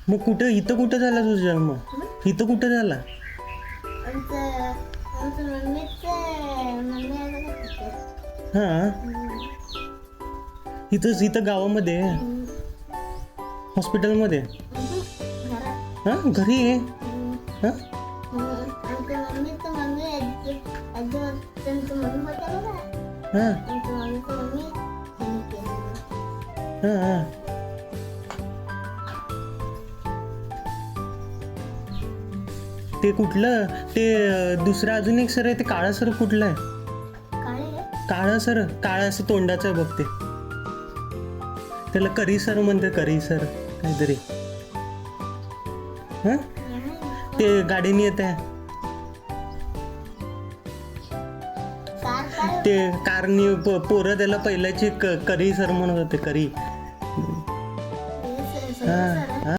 मग कुठं इथं कुठं झाला तुझा जन्म? इथं कुठं झाला? हां, इथंच इथं गावामध्ये हॉस्पिटलमध्ये? हां, घरी आहे? हां, हां, हां, हां. ते कुठलं ते दुसरं अजून एक सर आहे ते काळा सर कुठलं आहे? काळा सर काळा असं तोंडाचं आहे बघ ते. त्याला करी सर म्हणते, करी सर काहीतरी. हां, ते गाडीने येत आहे ते कारनी पोरं त्याला पहिल्याची करी सर म्हणत होते, करी.